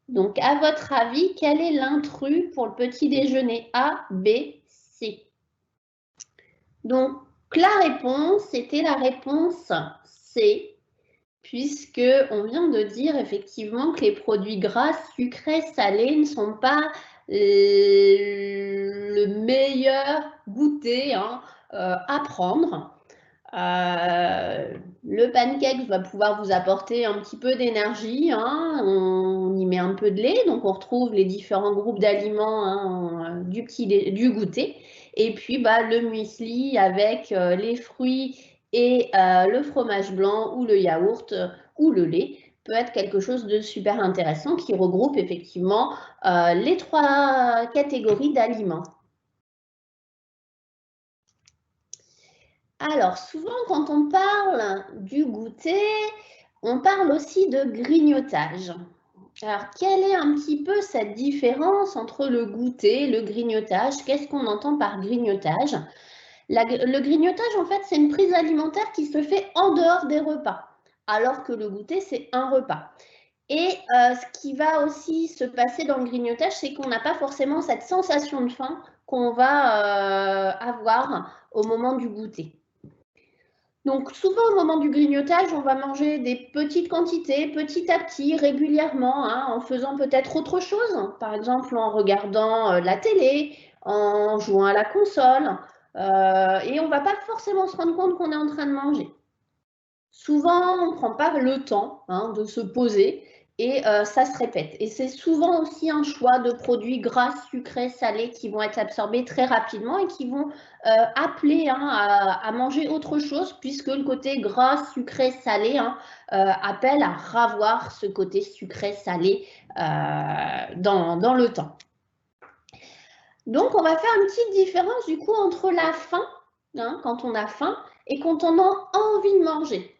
Donc, à votre avis, quel est l'intrus pour le petit déjeuner? A, B, C. Donc, la réponse était la réponse C, puisque on vient de dire effectivement que les produits gras, sucrés, salés ne sont pas le meilleur goûter à prendre. Le pancake va pouvoir vous apporter un petit peu d'énergie. On y met un peu de lait, donc on retrouve les différents groupes d'aliments du goûter. Et puis le muesli avec les fruits et le fromage blanc ou le yaourt ou le lait peut être quelque chose de super intéressant qui regroupe effectivement les trois catégories d'aliments. Alors, souvent, quand on parle du goûter, on parle aussi de grignotage. Alors, quelle est un petit peu cette différence entre le goûter et le grignotage? Qu'est-ce qu'on entend par grignotage? Le grignotage, en fait, c'est une prise alimentaire qui se fait en dehors des repas, alors que le goûter, c'est un repas. Et ce qui va aussi se passer dans le grignotage, c'est qu'on n'a pas forcément cette sensation de faim qu'on va avoir au moment du goûter. Donc souvent au moment du grignotage, on va manger des petites quantités, petit à petit, régulièrement, en faisant peut-être autre chose, par exemple en regardant la télé, en jouant à la console, et on ne va pas forcément se rendre compte qu'on est en train de manger. Souvent, on ne prend pas le temps de se poser et ça se répète. Et c'est souvent aussi un choix de produits gras, sucrés, salés qui vont être absorbés très rapidement et qui vont appeler à manger autre chose puisque le côté gras, sucré, salé appelle à ravoir ce côté sucré, salé dans le temps. Donc, on va faire une petite différence du coup entre la faim, quand on a faim, et quand on a envie de manger.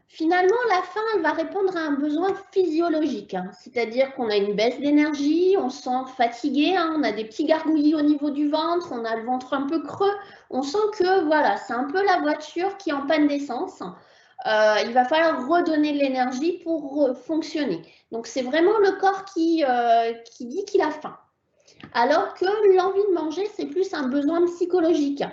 Finalement, la faim, elle va répondre à un besoin physiologique, c'est-à-dire qu'on a une baisse d'énergie, on se sent fatigué, on a des petits gargouillis au niveau du ventre, on a le ventre un peu creux, on sent que voilà, c'est un peu la voiture qui est en panne d'essence. Il va falloir redonner de l'énergie pour fonctionner. Donc, c'est vraiment le corps qui dit qu'il a faim. Alors que l'envie de manger, c'est plus un besoin psychologique.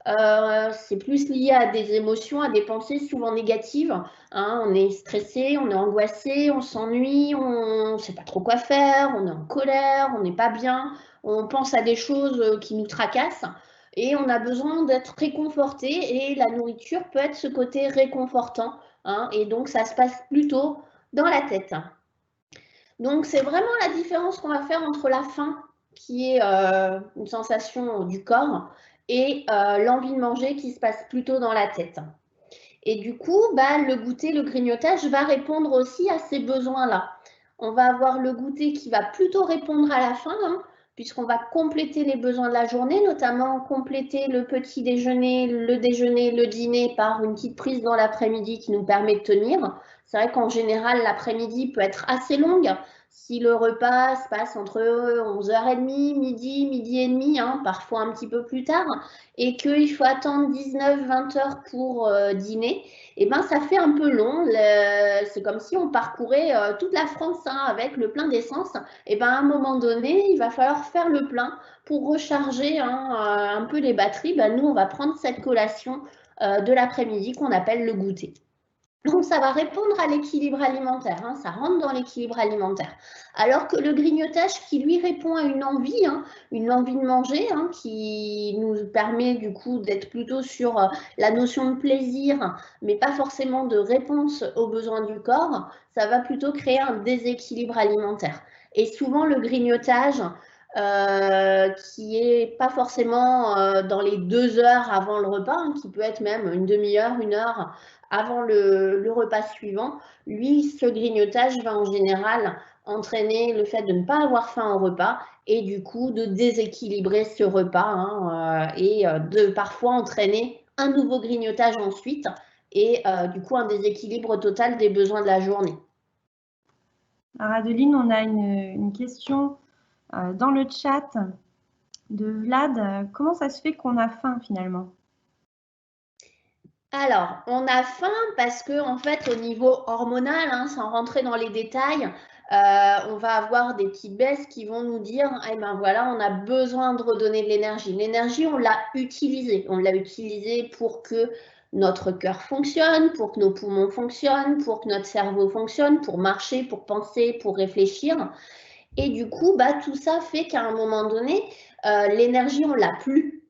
C'est plus lié à des émotions, à des pensées souvent négatives. On est stressé, on est angoissé, on s'ennuie, on ne sait pas trop quoi faire, on est en colère, on n'est pas bien, on pense à des choses qui nous tracassent et on a besoin d'être réconforté et la nourriture peut être ce côté réconfortant. Et donc, ça se passe plutôt dans la tête. Donc, c'est vraiment la différence qu'on va faire entre la faim, qui est une sensation du corps, et l'envie de manger qui se passe plutôt dans la tête. Et du coup, le goûter, le grignotage va répondre aussi à ces besoins-là. On va avoir le goûter qui va plutôt répondre à la faim, puisqu'on va compléter les besoins de la journée, notamment compléter le petit déjeuner, le dîner par une petite prise dans l'après-midi qui nous permet de tenir. C'est vrai qu'en général, l'après-midi peut être assez longue. Si le repas se passe entre 11h30, midi et demi, parfois un petit peu plus tard, et qu'il faut attendre 19-20 heures pour dîner, et ça fait un peu long. C'est comme si on parcourait toute la France avec le plein d'essence. Et à un moment donné, il va falloir faire le plein pour recharger un peu les batteries. Nous, on va prendre cette collation de l'après-midi qu'on appelle le goûter. Donc, ça va répondre à l'équilibre alimentaire, ça rentre dans l'équilibre alimentaire. Alors que le grignotage qui, lui, répond à une envie de manger, qui nous permet du coup d'être plutôt sur la notion de plaisir, mais pas forcément de réponse aux besoins du corps, ça va plutôt créer un déséquilibre alimentaire. Et souvent, le grignotage, qui est pas forcément dans les 2 heures avant le repas, qui peut être même une demi-heure, 1 heure avant le repas suivant, lui, ce grignotage va en général entraîner le fait de ne pas avoir faim au repas et du coup de déséquilibrer ce repas et de parfois entraîner un nouveau grignotage ensuite et du coup un déséquilibre total des besoins de la journée. Alors Adeline, on a une question dans le chat de Vlad. Comment ça se fait qu'on a faim finalement ? Alors, on a faim parce que, en fait, au niveau hormonal, sans rentrer dans les détails, On va avoir des petites baisses qui vont nous dire, eh ben voilà, on a besoin de redonner de l'énergie. L'énergie, on l'a utilisée. On l'a utilisée pour que notre cœur fonctionne, pour que nos poumons fonctionnent, pour que notre cerveau fonctionne, pour marcher, pour penser, pour réfléchir. Et du coup, bah, tout ça fait qu'à un moment donné, l'énergie, on l'a plus.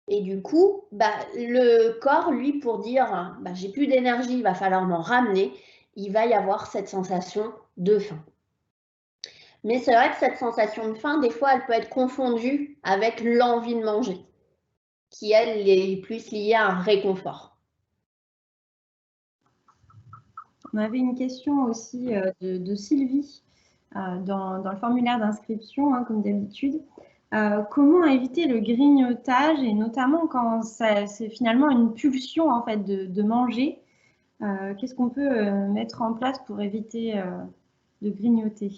Et du coup, bah, le corps, lui, pour dire, bah, j'ai plus d'énergie, il va falloir m'en ramener, il va y avoir cette sensation de faim. Mais c'est vrai que cette sensation de faim, des fois, elle peut être confondue avec l'envie de manger, qui, elle, est plus liée à un réconfort. On avait une question aussi de Sylvie dans le formulaire d'inscription, hein, comme d'habitude. Comment éviter le grignotage, et notamment quand c'est finalement une pulsion en fait, de manger? Qu'est-ce qu'on peut mettre en place pour éviter de grignoter?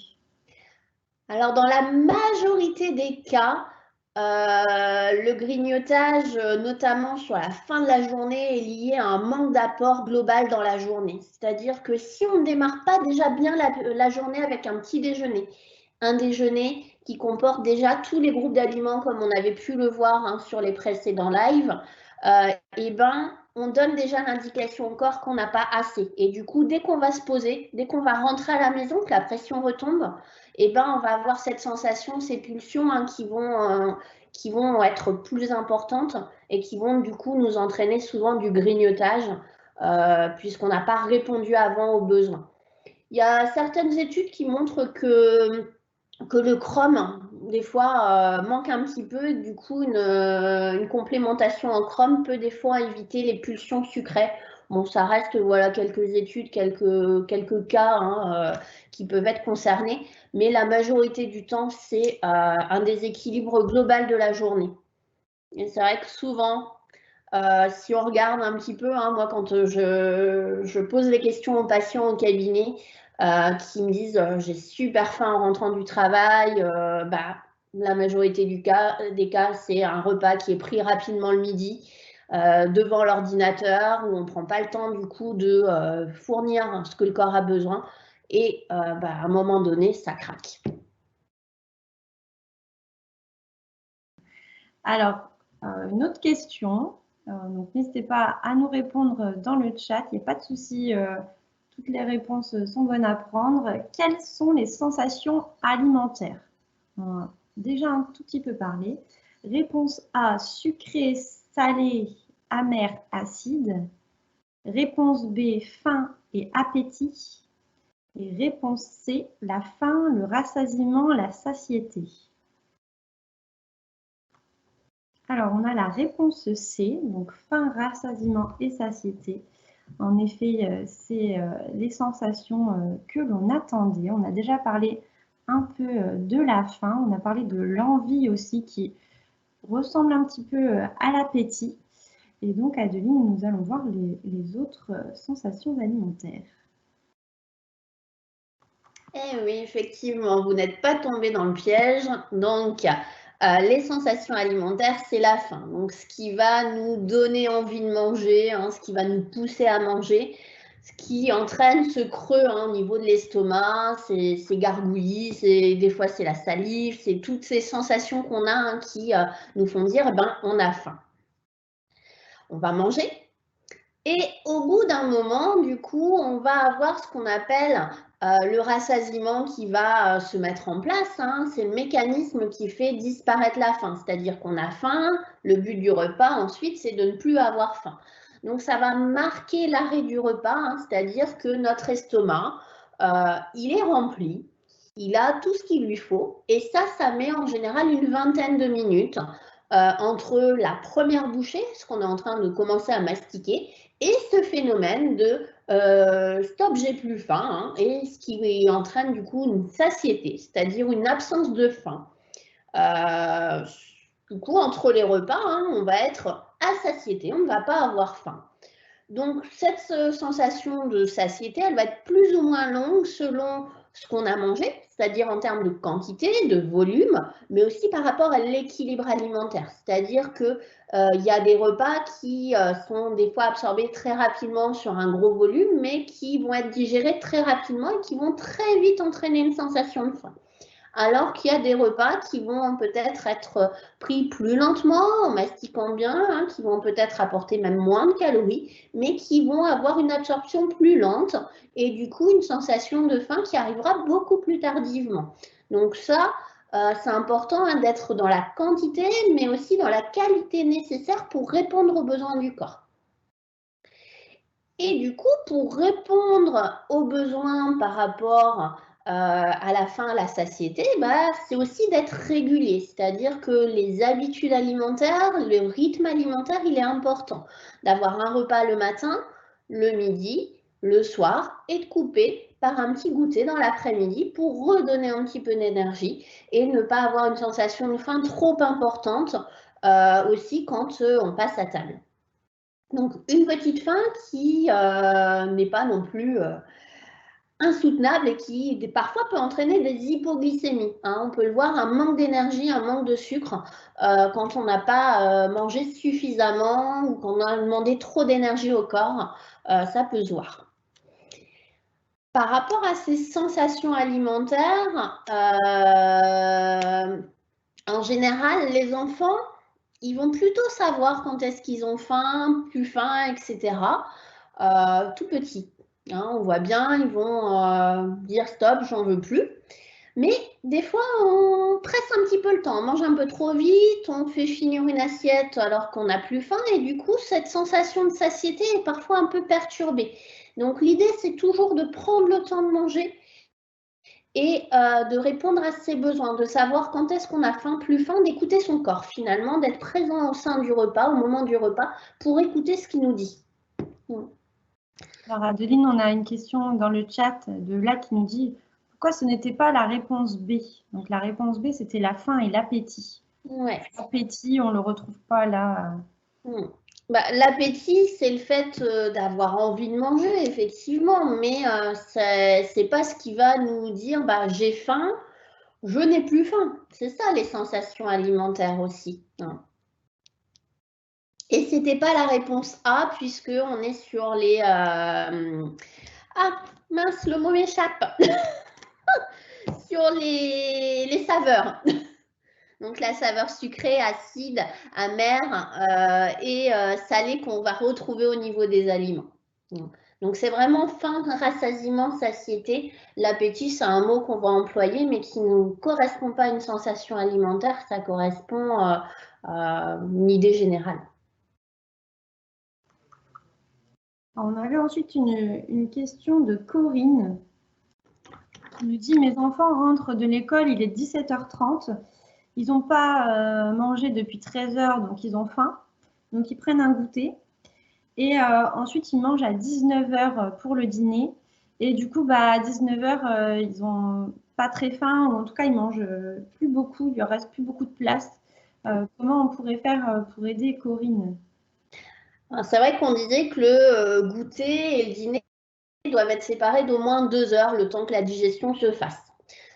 Alors, dans la majorité des cas, le grignotage, notamment sur la fin de la journée, est lié à un manque d'apport global dans la journée. C'est-à-dire que si on ne démarre pas déjà bien la journée avec un petit déjeuner, un déjeuner qui comporte déjà tous les groupes d'aliments comme on avait pu le voir, hein, sur les précédents lives, et ben, on donne déjà l'indication au corps qu'on n'a pas assez. Et du coup, dès qu'on va se poser, dès qu'on va rentrer à la maison, que la pression retombe, et ben, on va avoir cette sensation, ces pulsions, hein, qui vont être plus importantes et qui vont du coup nous entraîner souvent du grignotage, puisqu'on n'a pas répondu avant aux besoins. Il y a certaines études qui montrent que le chrome, des fois, manque un petit peu. Du coup, une complémentation en chrome peut des fois éviter les pulsions sucrées. Bon, ça reste, voilà, quelques études, quelques cas, hein, qui peuvent être concernés, mais la majorité du temps, c'est un déséquilibre global de la journée. Et c'est vrai que souvent, si on regarde un petit peu, hein, moi, quand je pose les questions aux patients au cabinet, qui me disent j'ai super faim en rentrant du travail, bah, la majorité des cas, c'est un repas qui est pris rapidement le midi devant l'ordinateur, où on ne prend pas le temps du coup de fournir ce que le corps a besoin, et bah, à un moment donné, ça craque. Alors, une autre question, donc n'hésitez pas à nous répondre dans le chat, il n'y a pas de souci, toutes les réponses sont bonnes à prendre. Quelles sont les sensations alimentaires? On a déjà un tout petit peu parlé. Réponse A, sucré, salé, amer, acide. Réponse B, faim et appétit. Et réponse C, la faim, le rassasiement, la satiété. Alors, on a la réponse C, donc faim, rassasiement et satiété. En effet, c'est les sensations que l'on attendait. On a déjà parlé un peu de la faim, on a parlé de l'envie aussi qui ressemble un petit peu à l'appétit. Et donc, Adeline, nous allons voir les autres sensations alimentaires. Eh oui, effectivement, vous n'êtes pas tombé dans le piège. Donc, les sensations alimentaires, c'est la faim. Donc, ce qui va nous donner envie de manger, hein, ce qui va nous pousser à manger, ce qui entraîne ce creux, hein, au niveau de l'estomac, ces gargouillis, des fois c'est la salive, c'est toutes ces sensations qu'on a, hein, qui nous font dire, ben, on a faim. On va manger. Et au bout d'un moment, du coup, on va avoir ce qu'on appelle le rassasiement qui va se mettre en place, hein. C'est le mécanisme qui fait disparaître la faim. C'est-à-dire qu'on a faim, le but du repas ensuite, c'est de ne plus avoir faim. Donc ça va marquer l'arrêt du repas, hein, c'est-à-dire que notre estomac, il est rempli, il a tout ce qu'il lui faut, et ça met en général une vingtaine de minutes entre la première bouchée, ce qu'on est en train de commencer à mastiquer, et ce phénomène de stop, j'ai plus faim, hein, et ce qui entraîne du coup une satiété, c'est-à-dire une absence de faim. Du coup, entre les repas, hein, on va être à satiété, on ne va pas avoir faim. Donc, cette sensation de satiété, elle va être plus ou moins longue selon ce qu'on a mangé, c'est-à-dire en termes de quantité, de volume, mais aussi par rapport à l'équilibre alimentaire. C'est-à-dire qu'il y a des repas qui sont des fois absorbés très rapidement sur un gros volume, mais qui vont être digérés très rapidement et qui vont très vite entraîner une sensation de faim. Alors qu'il y a des repas qui vont peut-être être pris plus lentement, en mastiquant bien, hein, qui vont peut-être apporter même moins de calories, mais qui vont avoir une absorption plus lente et du coup une sensation de faim qui arrivera beaucoup plus tardivement. Donc ça, c'est important hein, d'être dans la quantité, mais aussi dans la qualité nécessaire pour répondre aux besoins du corps. Et du coup, pour répondre aux besoins par rapport à la faim, à la satiété, bah, c'est aussi d'être régulier. C'est-à-dire que les habitudes alimentaires, le rythme alimentaire, il est important. D'avoir un repas le matin, le midi, le soir et de couper par un petit goûter dans l'après-midi pour redonner un petit peu d'énergie et ne pas avoir une sensation de faim trop importante aussi quand on passe à table. Donc, une petite faim qui n'est pas non plus insoutenable et qui parfois peut entraîner des hypoglycémies. Hein. On peut le voir, un manque d'énergie, un manque de sucre quand on n'a pas mangé suffisamment ou qu'on a demandé trop d'énergie au corps, ça peut se voir. Par rapport à ces sensations alimentaires, en général, les enfants, ils vont plutôt savoir quand est-ce qu'ils ont faim, plus faim, etc. Tout petit. Hein, on voit bien, ils vont dire stop, j'en veux plus. Mais des fois, on presse un petit peu le temps, on mange un peu trop vite, on fait finir une assiette alors qu'on n'a plus faim et du coup, cette sensation de satiété est parfois un peu perturbée. Donc l'idée, c'est toujours de prendre le temps de manger et de répondre à ses besoins, de savoir quand est-ce qu'on a faim, plus faim, d'écouter son corps finalement, d'être présent au sein du repas, au moment du repas, pour écouter ce qu'il nous dit. Alors Adeline, on a une question dans le chat de là qui nous dit pourquoi ce n'était pas la réponse B. Donc la réponse B, c'était la faim et l'appétit. Ouais. L'appétit, on ne le retrouve pas là. Bah, l'appétit, c'est le fait d'avoir envie de manger, effectivement, mais c'est pas ce qui va nous dire bah, j'ai faim, je n'ai plus faim. C'est ça les sensations alimentaires aussi. Hein. Et c'était pas la réponse A, puisqu'on est sur les. Ah mince, le mot m'échappe. Sur les saveurs. Donc la saveur sucrée, acide, amère et salée qu'on va retrouver au niveau des aliments. Donc c'est vraiment faim, rassasiement, satiété. L'appétit, c'est un mot qu'on va employer, mais qui ne correspond pas à une sensation alimentaire, ça correspond à une idée générale. On avait ensuite une question de Corinne qui nous dit « Mes enfants rentrent de l'école, il est 17h30. Ils n'ont pas mangé depuis 13h, donc ils ont faim. Donc ils prennent un goûter. Et ensuite, ils mangent à 19h pour le dîner. Et du coup, bah, à 19h, ils n'ont pas très faim, ou en tout cas, ils mangent plus beaucoup, il leur reste plus beaucoup de place. Comment on pourrait faire pour aider Corinne? C'est vrai qu'on disait que le goûter et le dîner doivent être séparés d'au moins 2 heures, le temps que la digestion se fasse.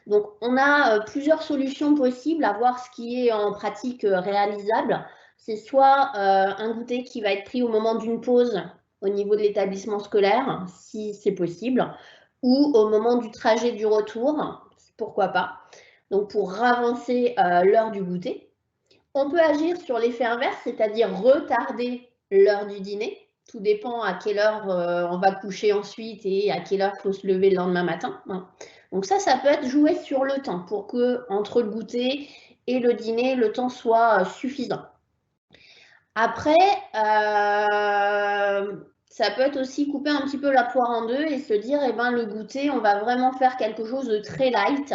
Donc, on a plusieurs solutions possibles à voir ce qui est en pratique réalisable. C'est soit un goûter qui va être pris au moment d'une pause au niveau de l'établissement scolaire, si c'est possible, ou au moment du trajet du retour, pourquoi pas. Donc, pour ravancer l'heure du goûter. On peut agir sur l'effet inverse, c'est-à-dire retarder l'heure du dîner. Tout dépend à quelle heure on va coucher ensuite et à quelle heure il faut se lever le lendemain matin. Donc ça peut être joué sur le temps pour que entre le goûter et le dîner, le temps soit suffisant. Après, ça peut être aussi couper un petit peu la poire en deux et se dire, eh ben, le goûter, on va vraiment faire quelque chose de très light,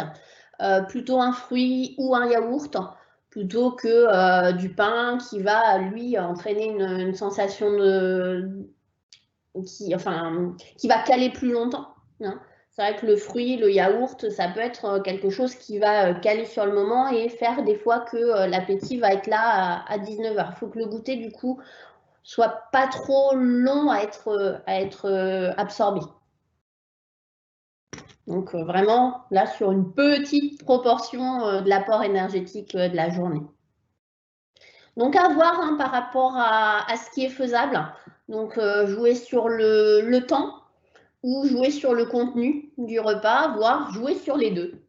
plutôt un fruit ou un yaourt, plutôt que du pain qui va, lui, entraîner une sensation qui va caler plus longtemps. Hein. C'est vrai que le fruit, le yaourt, ça peut être quelque chose qui va caler sur le moment et faire des fois que l'appétit va être là à 19h. Il faut que le goûter, du coup, soit pas trop long à être absorbé. Donc vraiment, là, sur une petite proportion de l'apport énergétique de la journée. Donc à voir hein, par rapport à ce qui est faisable. Donc jouer sur le temps ou jouer sur le contenu du repas, voire jouer sur les deux.